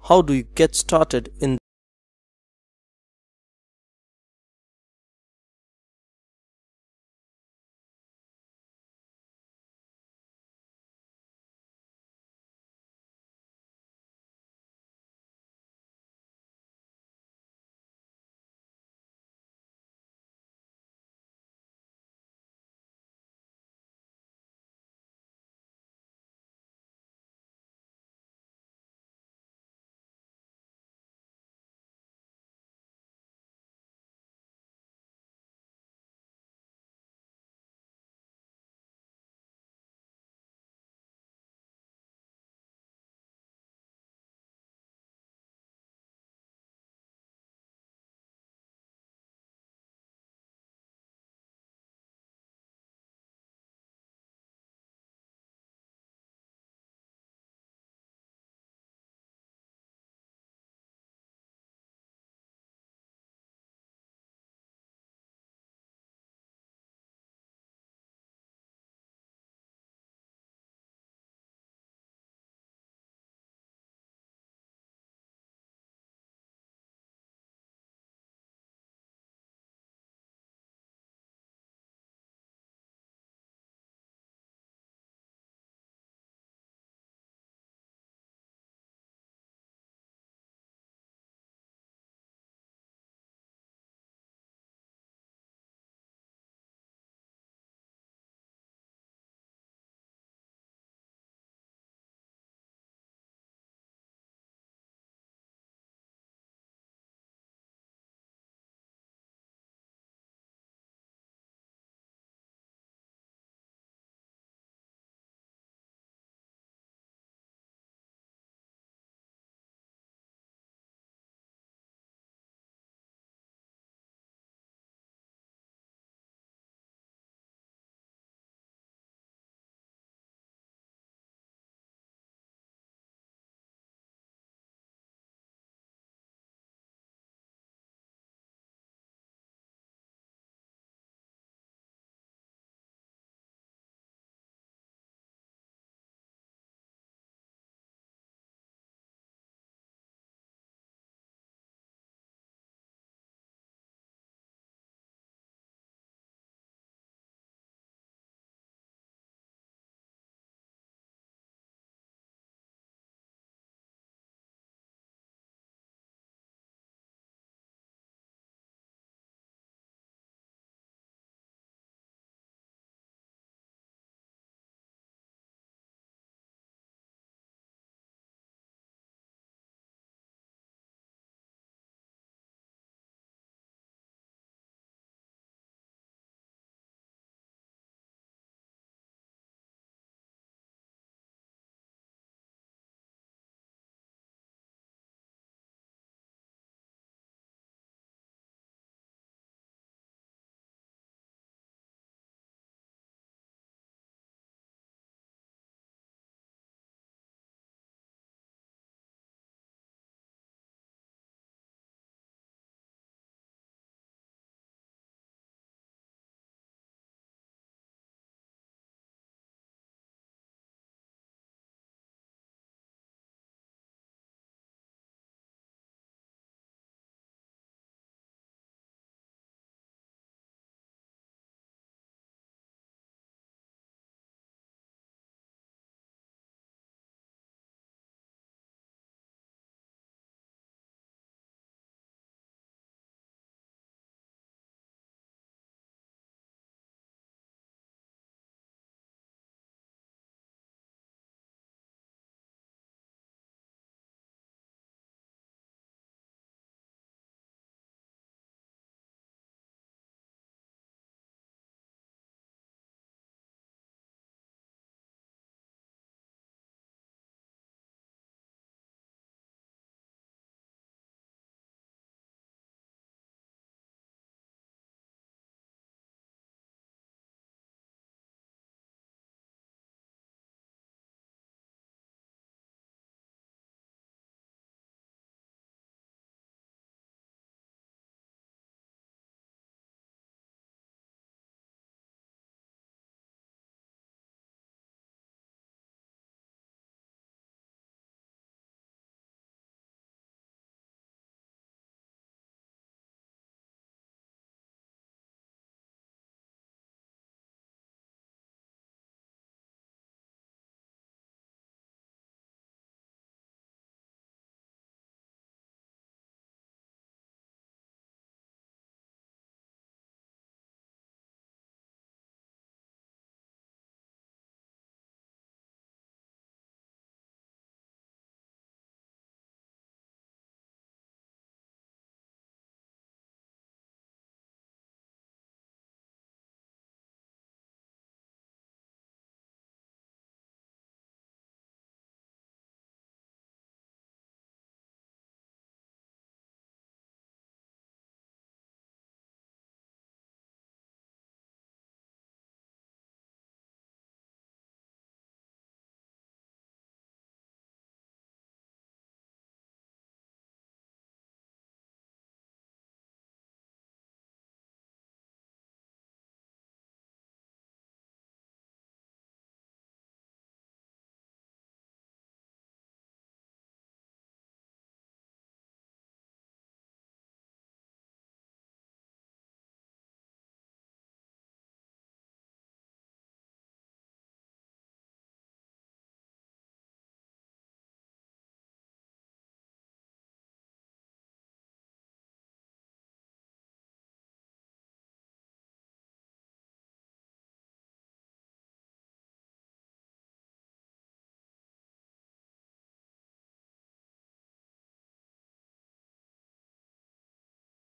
how do you get started in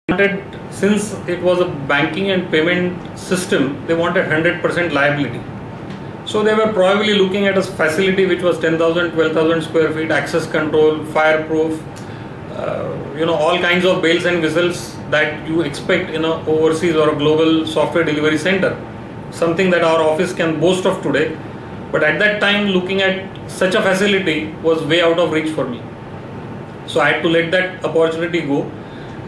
Since it was a banking and payment system, they wanted 100% liability. So they were probably looking at a facility which was 10,000, 12,000 square feet, access control, fireproof, all kinds of bells and whistles that you expect in an overseas or a global software delivery center. Something that our office can boast of today. But at that time, looking at such a facility was way out of reach for me. So I had to let that opportunity go.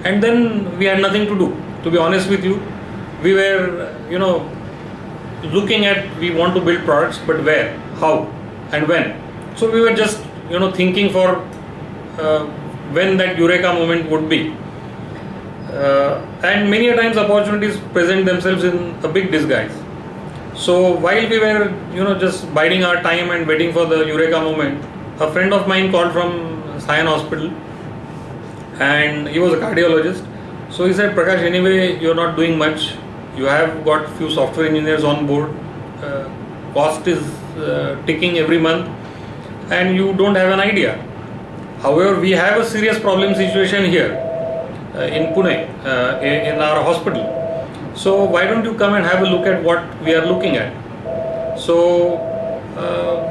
And then we had nothing to do. To be honest with you, we were, looking at, we want to build products, but where, how, and when. So we were just, thinking for when that eureka moment would be. And many a times opportunities present themselves in a big disguise. So while we were, just biding our time and waiting for the eureka moment, a friend of mine called from Sion Hospital, and he was a cardiologist. So he said, Prakash, anyway, you're not doing much. You have got few software engineers on board. Cost is ticking every month, and you don't have an idea. However, we have a serious problem situation here in Pune, in our hospital. So why don't you come and have a look at what we are looking at? So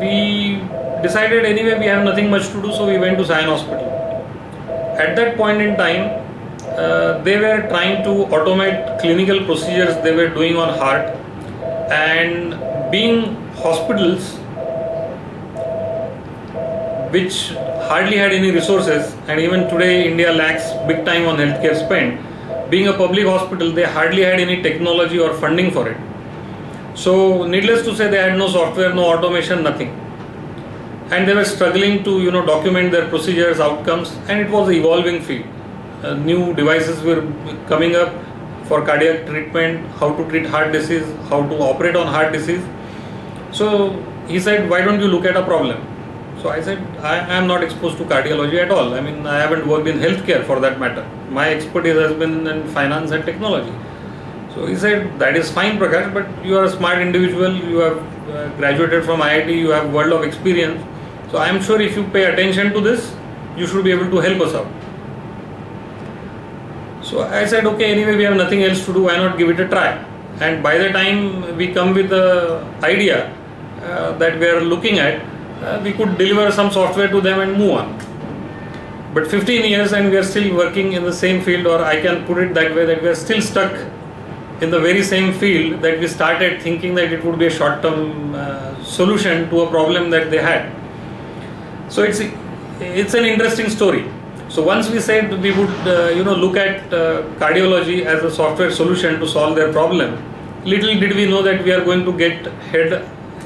we decided anyway we have nothing much to do, so we went to Sion Hospital. At that point in time, they were trying to automate clinical procedures they were doing on heart, and being hospitals which hardly had any resources, and even today India lacks big time on healthcare spend. Being a public hospital, they hardly had any technology or funding for it. So needless to say, they had no software, no automation, nothing. And they were struggling to document their procedures, outcomes, and it was an evolving field. New devices were coming up for cardiac treatment, how to treat heart disease, how to operate on heart disease. So he said, why don't you look at a problem? So I said, I am not exposed to cardiology at all. I mean, I haven't worked in healthcare for that matter. My expertise has been in finance and technology. So he said, that is fine, Prakash, but you are a smart individual. You have graduated from IIT, you have world of experience. So I am sure if you pay attention to this, you should be able to help us out. So I said, okay, anyway, we have nothing else to do, why not give it a try? And by the time we come with the idea that we are looking at, we could deliver some software to them and move on. But 15 years and we are still working in the same field, or I can put it that way, that we are still stuck in the very same field that we started thinking that it would be a short-term solution to a problem that they had. So it's an interesting story. So once we said we would look at cardiology as a software solution to solve their problem, little did we know that we are going to get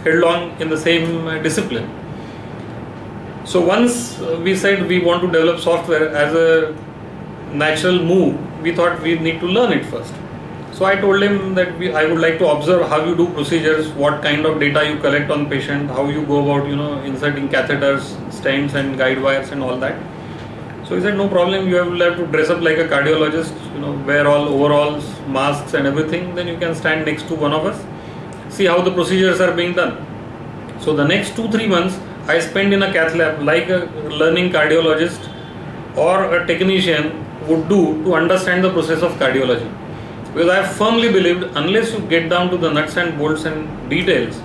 headlong in the same discipline. So once we said we want to develop software as a natural move, we thought we need to learn it first. So I told him that I would like to observe how you do procedures, what kind of data you collect on patient, how you go about inserting catheters, stents and guide wires and all that. So he said, no problem, you will have to dress up like a cardiologist, wear all overalls, masks and everything, then you can stand next to one of us, see how the procedures are being done. So the next 2-3 months I spent in a cath lab like a learning cardiologist or a technician would do to understand the process of cardiology. Because I firmly believed unless you get down to the nuts and bolts and details,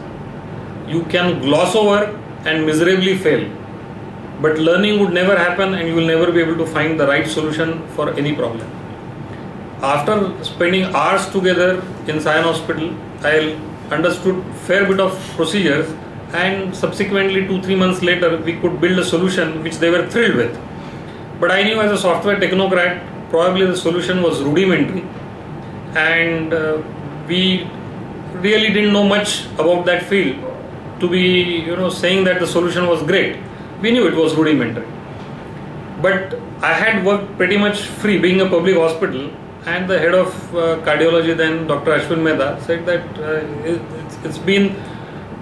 you can gloss over and miserably fail. But learning would never happen and you will never be able to find the right solution for any problem. After spending hours together in Sion Hospital, I understood fair bit of procedures, and subsequently 2-3 months later we could build a solution which they were thrilled with. But I knew as a software technocrat probably the solution was rudimentary, and we really didn't know much about that field to be saying that the solution was great. We knew it was rudimentary, but I had worked pretty much free being a public hospital, and the head of cardiology then, Dr. Ashwin Mehta, said that it's been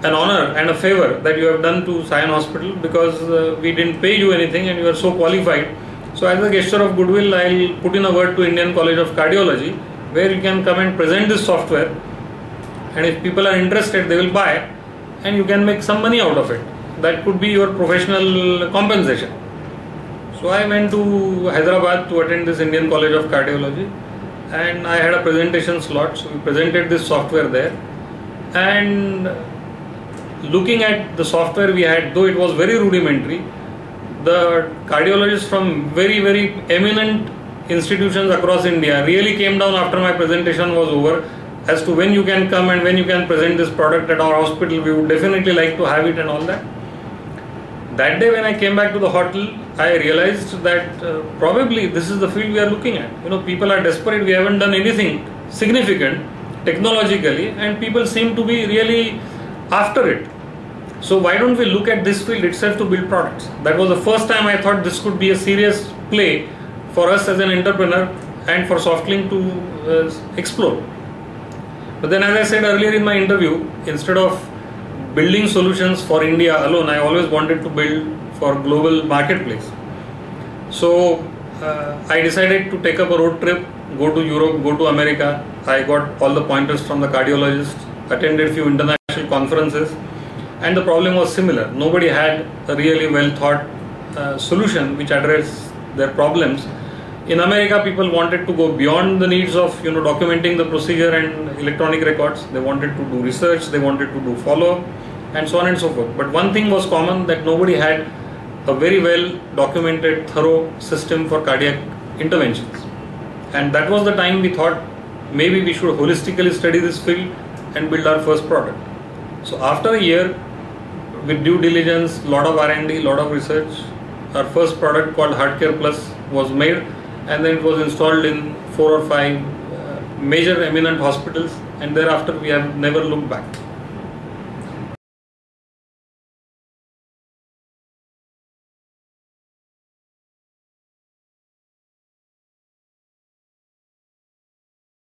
an honor and a favor that you have done to Sion Hospital, because we didn't pay you anything and you are so qualified. So as a gesture of goodwill, I'll put in a word to Indian College of Cardiology, where you can come and present this software, and if people are interested they will buy and you can make some money out of it. That could be your professional compensation. So I went to Hyderabad to attend this Indian College of Cardiology. and I had a presentation slot, so we presented this software there. And looking at the software we had, though it was very rudimentary, the cardiologists from very, very eminent institutions across India really came down after my presentation was over as to when you can come and when you can present this product at our hospital. We would definitely like to have it and all that. That day when I came back to the hotel, I realized that probably this is the field we are looking at. You know, people are desperate. We haven't done anything significant technologically, and people seem to be really after it. So why don't we look at this field itself to build products? That was the first time I thought this could be a serious play for us as an entrepreneur and for SoftLink to explore. But then, as I said earlier in my interview, instead of building solutions for India alone, I always wanted to build for global marketplace. So I decided to take up a road trip, go to Europe, go to America. I got all the pointers from the cardiologists, attended a few international conferences, and the problem was similar. Nobody had a really well thought solution which addressed their problems. In America, people wanted to go beyond the needs of documenting the procedure and electronic records. They wanted to do research, they wanted to do follow-up, and so on and so forth. But one thing was common, that nobody had a very well documented, thorough system for cardiac interventions. And that was the time we thought maybe we should holistically study this field and build our first product. So after a year, with due diligence, lot of R&D, lot of research, our first product called HeartCare Plus was made, and then it was installed in 4 or 5 major eminent hospitals, and thereafter we have never looked back.